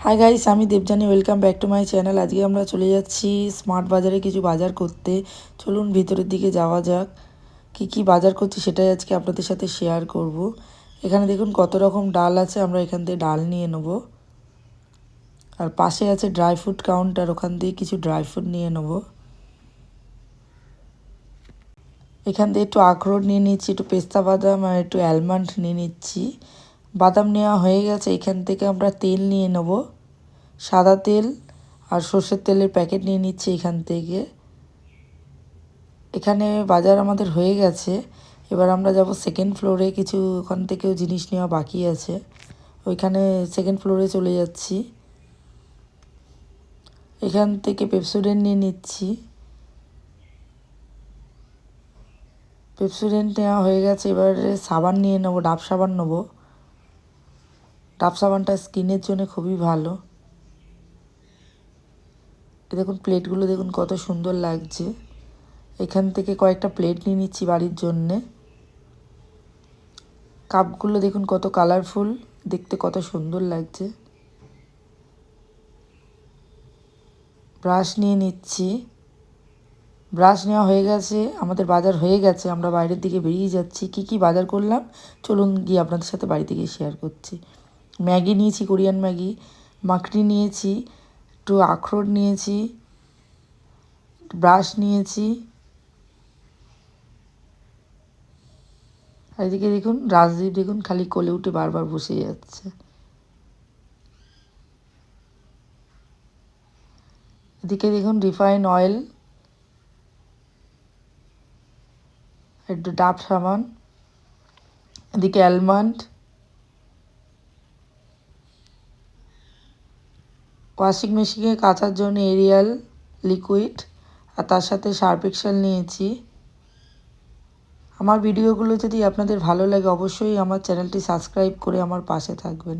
Hi guys, আমি Debjani. Welcome back to my channel. আজকে আমরা চলে যাচ্ছি স্মার্ট বাজারে কিছু বাজার করতে। চলুন ভিতরের দিকে যাওয়া যাক। কি বাজার করছি সেটাই আজকে আপনাদের সাথে শেয়ার করব। এখানে দেখুন কত রকম ডাল আছে, আমরা এখান থেকে ডাল নিয়ে নেব। আর পাশে আছে ড্রাই ফ্রুট কাউন্টার, ওখান দিয়ে কিছু ড্রাই ফ্রুট নিয়ে নেব। এখান থেকে একটু আখরোট নিয়ে নিচ্ছি, একটু পেস্তা বাদাম আর একটু অ্যালমন্ড নিয়ে নিচ্ছি। বাদাম নেওয়া হয়ে গেছে। এখান থেকে আমরা তেল নিয়ে নেব, সাদা তেল আর সর্ষের তেলের প্যাকেট নিয়ে নিচ্ছি এখান থেকে। এখানে বাজার আমাদের হয়ে গেছে। এবার আমরা যাব সেকেন্ড ফ্লোরে, কিছু ওখান থেকেও জিনিস নেওয়া বাকি আছে। ওইখানে সেকেন্ড ফ্লোরে চলে যাচ্ছি। এখান থেকে পেপসোডেন্ট নিয়ে নিচ্ছি। পেপসোডেন্ট নেওয়া হয়ে গেছে। এবারে সাবান নিয়ে নেবো, ডাব সাবান নেবো। ডাব সাবানটা স্কিনের জন্য খুবই ভালো। দেখুন প্লেটগুলো দেখুন কত সুন্দর লাগছে। এখান থেকে কয়েকটা প্লেট নিয়ে নিচ্ছি বাড়ির জন্যে। কাপগুলো দেখুন কত কালারফুল, দেখতে কত সুন্দর লাগছে। ব্রাশ নিয়ে নিচ্ছি। ব্রাশ নেওয়া হয়ে গেছে, আমাদের বাজার হয়ে গেছে। আমরা বাইরের দিকে বেরিয়ে যাচ্ছি। কি বাজার করলাম চলুন গিয়ে আপনাদের সাথে বাড়ি থেকে শেয়ার করছি। ম্যাগি নিয়েছি, কোরিয়ান ম্যাগি। মাখনি নিয়েছি, একটু আখরোট নিয়েছি, ব্রাশ নিয়েছি। আর এদিকে দেখুন রাজদীপ দেখুন খালি কোলে উঠে বারবার বসে যাচ্ছে। এদিকে দেখুন রিফাইন অয়েল, একটু ডাব সাবান, এদিকে অ্যালমন্ড, ওয়াশিং মেশিনে কাচার জন্য এরিয়াল লিকুইড, আর তার সাথে সার্ফ এক্সেল নিয়েছি। আমার ভিডিওগুলো যদি আপনাদের ভালো লাগে অবশ্যই আমার চ্যানেলটি সাবস্ক্রাইব করে আমার পাশে থাকবেন।